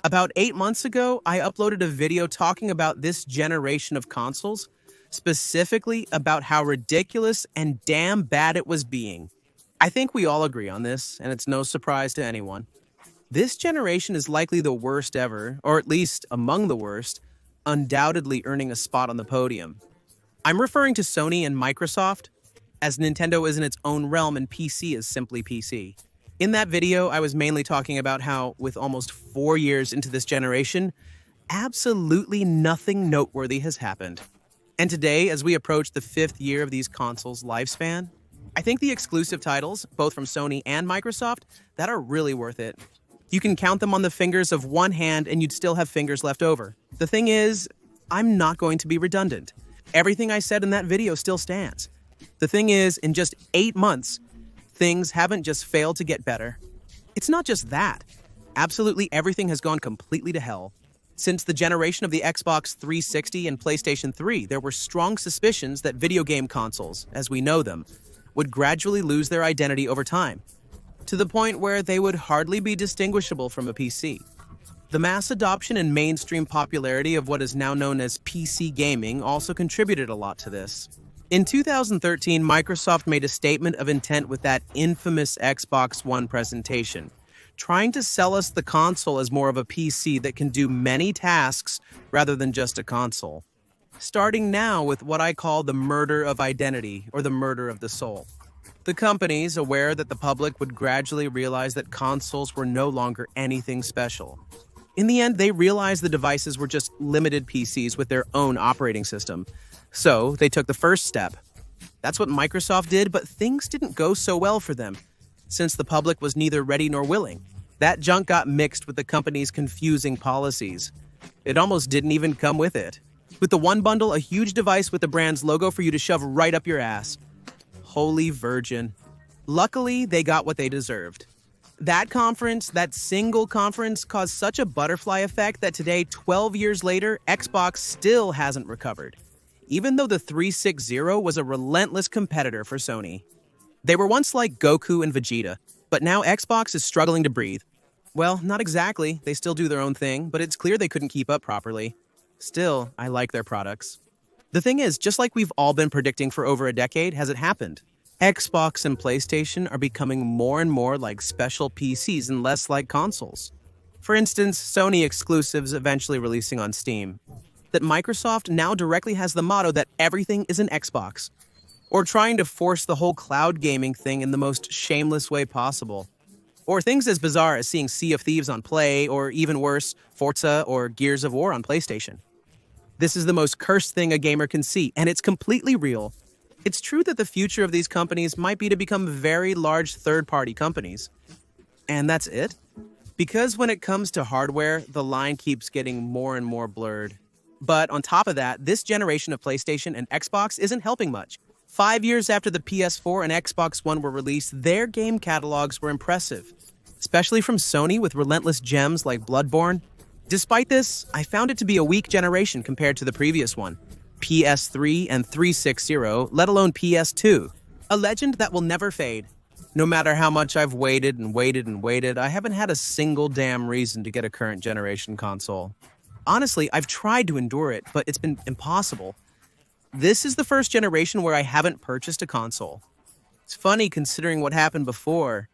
About 8 months ago, I uploaded a video talking about this generation of consoles, specifically about how ridiculous and damn bad it was being. I think we all agree on this, and it's no surprise to anyone. This generation is likely the worst ever, or at least among the worst, undoubtedly earning a spot on the podium. I'm referring to Sony and Microsoft, as Nintendo is in its own realm and PC is simply PC. In that video, I was mainly talking about how, with almost 4 years into this generation, absolutely nothing noteworthy has happened. And today, as we approach the 5th year of these consoles' lifespan, I think the exclusive titles, both from Sony and Microsoft, that are really worth it. You can count them on the fingers of one hand and you'd still have fingers left over. The thing is, I'm not going to be redundant. Everything I said in that video still stands. The thing is, in just 8 months, things haven't just failed to get better. It's not just that. Absolutely everything has gone completely to hell. Since the generation of the Xbox 360 and PlayStation 3, there were strong suspicions that video game consoles, as we know them, would gradually lose their identity over time, to the point where they would hardly be distinguishable from a PC. The mass adoption and mainstream popularity of what is now known as PC gaming also contributed a lot to this. In 2013, Microsoft made a statement of intent with that infamous Xbox One presentation, trying to sell us the console as more of a PC that can do many tasks rather than just a console. Starting now with what I call the murder of identity, or the murder of the soul. The companies, aware that the public would gradually realize that consoles were no longer anything special. In the end, they realized the devices were just limited PCs with their own operating system. So, they took the first step. That's what Microsoft did, but things didn't go so well for them, since the public was neither ready nor willing. That junk got mixed with the company's confusing policies. It almost didn't even come with it. With the one bundle, a huge device with the brand's logo for you to shove right up your ass. Holy Virgin. Luckily, they got what they deserved. That conference, that single conference, caused such a butterfly effect that today, 12 years later, Xbox still hasn't recovered, even though the 360 was a relentless competitor for Sony. They were once like Goku and Vegeta, but now Xbox is struggling to breathe. Well, not exactly. They still do their own thing, but it's clear they couldn't keep up properly. Still, I like their products. The thing is, just like we've all been predicting for over a decade, has it happened? Xbox and PlayStation are becoming more and more like special PCs and less like consoles. For instance, Sony exclusives eventually releasing on Steam. That Microsoft now directly has the motto that everything is an Xbox. Or trying to force the whole cloud gaming thing in the most shameless way possible. Or things as bizarre as seeing Sea of Thieves on Play, or even worse, Forza or Gears of War on PlayStation. This is the most cursed thing a gamer can see, and it's completely real. It's true that the future of these companies might be to become very large third-party companies. And that's it? Because when it comes to hardware, the line keeps getting more and more blurred. But on top of that, this generation of PlayStation and Xbox isn't helping much. 5 years after the PS4 and Xbox One were released, their game catalogs were impressive, especially from Sony with relentless gems like Bloodborne. Despite this, I found it to be a weak generation compared to the previous one, PS3 and 360, let alone PS2, a legend that will never fade. No matter how much I've waited and waited and waited, I haven't had a single damn reason to get a current generation console. Honestly, I've tried to endure it, but it's been impossible. This is the first generation where I haven't purchased a console. It's funny considering what happened before.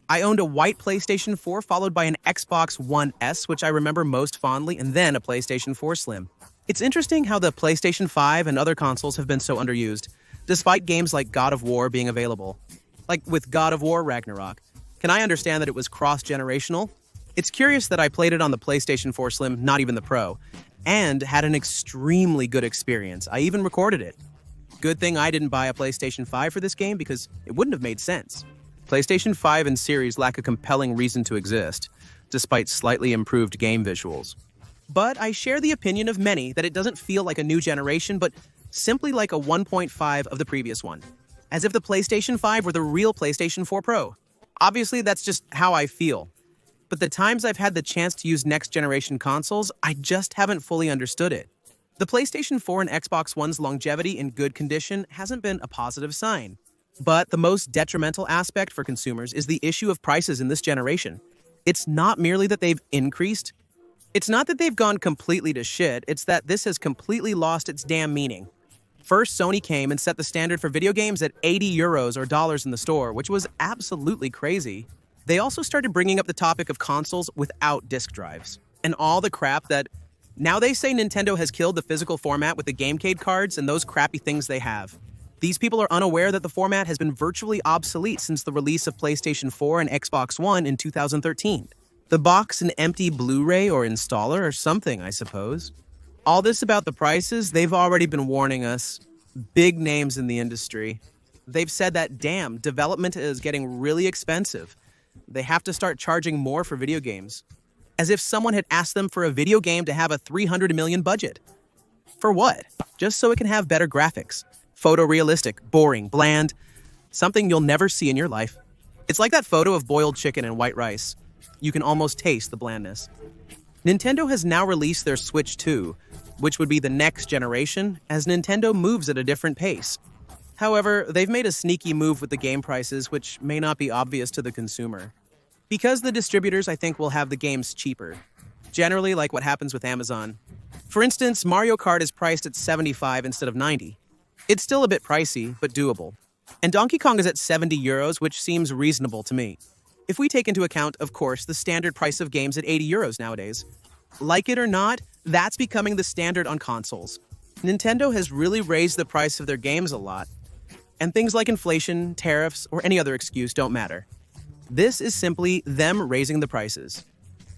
I owned a white PlayStation 4 followed by an Xbox One S, which I remember most fondly, and then a PlayStation 4 Slim. It's interesting how the PlayStation 5 and other consoles have been so underused, despite games like God of War being available. Like with God of War Ragnarok. Can I understand that it was cross-generational? It's curious that I played it on the PlayStation 4 Slim, not even the Pro, and had an extremely good experience. I even recorded it. Good thing I didn't buy a PlayStation 5 for this game because it wouldn't have made sense. PlayStation 5 and series lack a compelling reason to exist, despite slightly improved game visuals. But I share the opinion of many that it doesn't feel like a new generation, but simply like a 1.5 of the previous one. As if the PlayStation 5 were the real PlayStation 4 Pro. Obviously, that's just how I feel. But the times I've had the chance to use next-generation consoles, I just haven't fully understood it. The PlayStation 4 and Xbox One's longevity in good condition hasn't been a positive sign. But the most detrimental aspect for consumers is the issue of prices in this generation. It's not merely that they've increased, It's not that they've gone completely to shit, it's that this has completely lost its damn meaning. First, Sony came and set the standard for video games at 80 euros or dollars in the store, which was absolutely crazy. They also started bringing up the topic of consoles without disk drives, and all the crap that... Now they say Nintendo has killed the physical format with the GameCade cards and those crappy things they have. These people are unaware that the format has been virtually obsolete since the release of PlayStation 4 and Xbox One in 2013. The box an empty Blu-ray or installer or something, I suppose. All this about the prices, they've already been warning us. Big names in the industry. They've said that, damn, development is getting really expensive. They have to start charging more for video games. As if someone had asked them for a video game to have a $300 million budget. For what? Just so it can have better graphics. Photorealistic, boring, bland. Something you'll never see in your life. It's like that photo of boiled chicken and white rice. You can almost taste the blandness. Nintendo has now released their Switch 2, which would be the next generation, as Nintendo moves at a different pace. However, they've made a sneaky move with the game prices, which may not be obvious to the consumer. Because the distributors, I think, will have the games cheaper. Generally, like what happens with Amazon. For instance, Mario Kart is priced at 75 instead of 90. It's still a bit pricey, but doable. And Donkey Kong is at 70 euros, which seems reasonable to me. If we take into account, of course, the standard price of games at 80 euros nowadays. Like it or not, that's becoming the standard on consoles. Nintendo has really raised the price of their games a lot. And things like inflation, tariffs, or any other excuse don't matter. This is simply them raising the prices.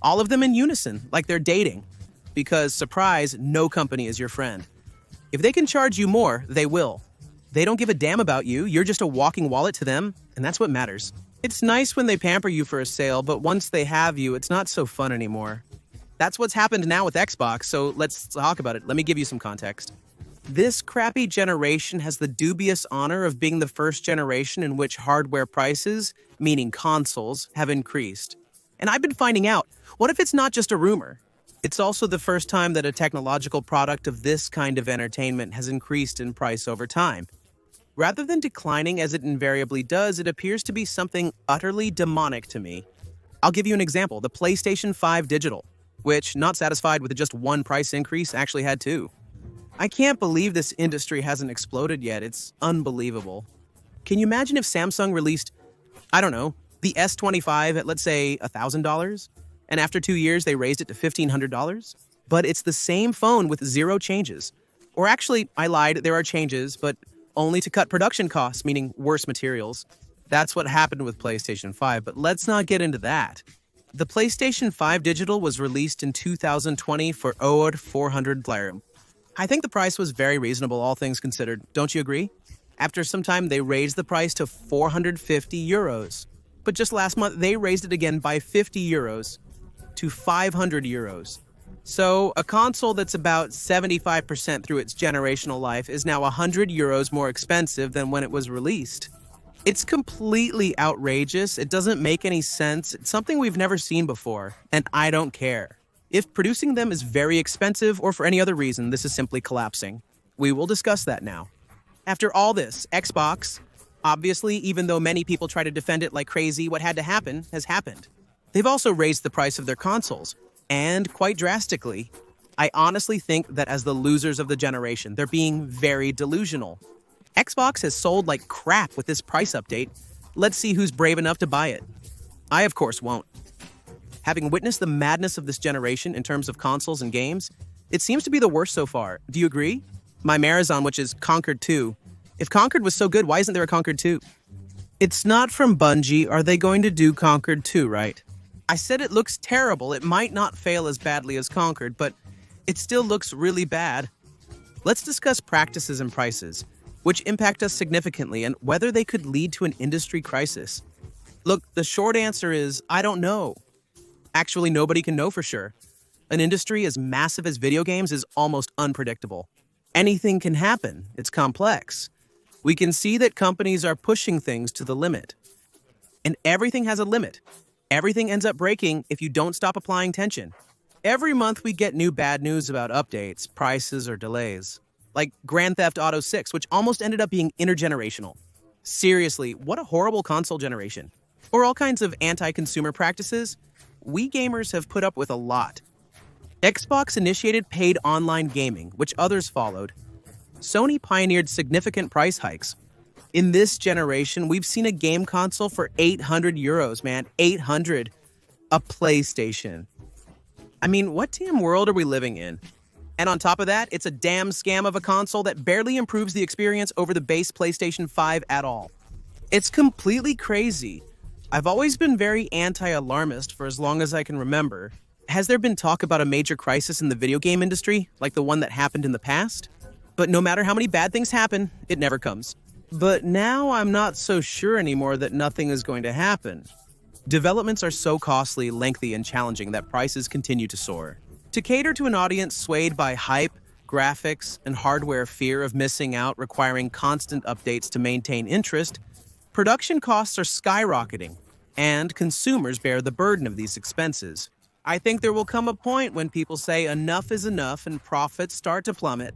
All of them in unison, like they're dating. Because, surprise, no company is your friend. If they can charge you more, they will. They don't give a damn about you, you're just a walking wallet to them, and that's what matters. It's nice when they pamper you for a sale, but once they have you, it's not so fun anymore. That's what's happened now with Xbox, so let's talk about it. Let me give you some context. This crappy generation has the dubious honor of being the first generation in which hardware prices, meaning consoles, have increased. And I've been finding out, what if it's not just a rumor? It's also the first time that a technological product of this kind of entertainment has increased in price over time. Rather than declining as it invariably does, it appears to be something utterly demonic to me. I'll give you an example, the PlayStation 5 Digital, which, not satisfied with just one price increase, actually had two. I can't believe this industry hasn't exploded yet. It's unbelievable. Can you imagine if Samsung released, I don't know, the S25 at, let's say, $1,000? And after 2 years, they raised it to $1,500? But it's the same phone with zero changes. Or actually, I lied, there are changes, but only to cut production costs, meaning worse materials. That's what happened with PlayStation 5, but let's not get into that. The PlayStation 5 Digital was released in 2020 for over 400 Blarm. I think the price was very reasonable, all things considered. Don't you agree? After some time, they raised the price to 450 euros. But just last month, they raised it again by 50 euros to 500 euros. So, a console that's about 75% through its generational life is now 100 euros more expensive than when it was released. It's completely outrageous, it doesn't make any sense, it's something we've never seen before, and I don't care. If producing them is very expensive or for any other reason, this is simply collapsing. We will discuss that now. After all this, Xbox, obviously, even though many people try to defend it like crazy, what had to happen has happened. They've also raised the price of their consoles. And quite drastically. I honestly think that as the losers of the generation, they're being very delusional. Xbox has sold like crap with this price update. Let's see who's brave enough to buy it. I, of course, won't. Having witnessed the madness of this generation in terms of consoles and games, it seems to be the worst so far. Do you agree? My marathon, which is Conquered 2. If Conquered was so good, why isn't there a Conquered 2? It's not from Bungie. Are they going to do Conquered 2, right? I said it looks terrible. It might not fail as badly as Conquered, but it still looks really bad. Let's discuss practices and prices, which impact us significantly and whether they could lead to an industry crisis. Look, the short answer is, I don't know. Actually, nobody can know for sure. An industry as massive as video games is almost unpredictable. Anything can happen. It's complex. We can see that companies are pushing things to the limit. And everything has a limit. Everything ends up breaking if you don't stop applying tension. Every month we get new bad news about updates, prices, or delays. Like Grand Theft Auto 6, which almost ended up being intergenerational. Seriously, what a horrible console generation. Or all kinds of anti-consumer practices. We gamers have put up with a lot. Xbox initiated paid online gaming, which others followed. Sony pioneered significant price hikes. In this generation, we've seen a game console for 800 euros, man. 800. A PlayStation. I mean, what damn world are we living in? And on top of that, it's a damn scam of a console that barely improves the experience over the base PlayStation 5 at all. It's completely crazy. I've always been very anti-alarmist for as long as I can remember. Has there been talk about a major crisis in the video game industry, like the one that happened in the past? But no matter how many bad things happen, it never comes. But now I'm not so sure anymore that nothing is going to happen. Developments are so costly, lengthy, and challenging that prices continue to soar. To cater to an audience swayed by hype, graphics, and hardware fear of missing out requiring constant updates to maintain interest, production costs are skyrocketing, and consumers bear the burden of these expenses. I think there will come a point when people say enough is enough and profits start to plummet.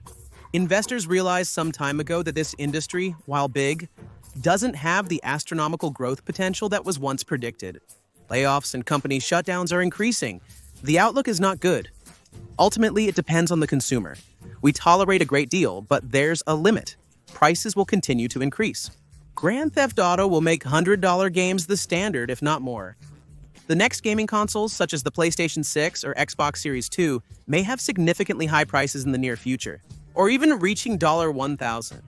Investors realized some time ago that this industry, while big, doesn't have the astronomical growth potential that was once predicted. Layoffs and company shutdowns are increasing. The outlook is not good. Ultimately, it depends on the consumer. We tolerate a great deal, but there's a limit. Prices will continue to increase. Grand Theft Auto will make $100 games the standard, if not more. The next gaming consoles, such as the PlayStation 6 or Xbox Series 2, may have significantly high prices in the near future, or even reaching $1,000.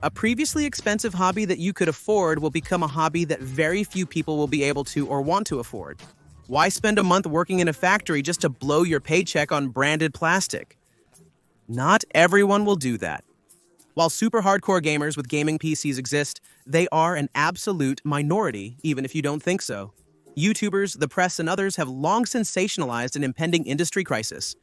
A previously expensive hobby that you could afford will become a hobby that very few people will be able to or want to afford. Why spend a month working in a factory just to blow your paycheck on branded plastic? Not everyone will do that. While super hardcore gamers with gaming PCs exist, they are an absolute minority, even if you don't think so. YouTubers, the press, and others have long sensationalized an impending industry crisis.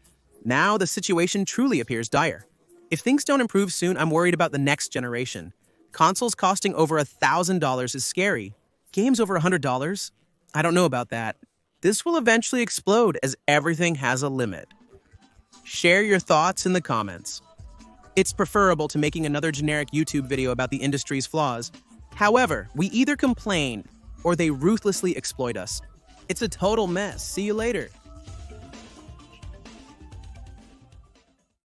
Now the situation truly appears dire. If things don't improve soon, I'm worried about the next generation. Consoles costing over $1,000 is scary. Games over $100? I don't know about that. This will eventually explode as everything has a limit. Share your thoughts in the comments. It's preferable to making another generic YouTube video about the industry's flaws. However, we either complain or they ruthlessly exploit us. It's a total mess. See you later.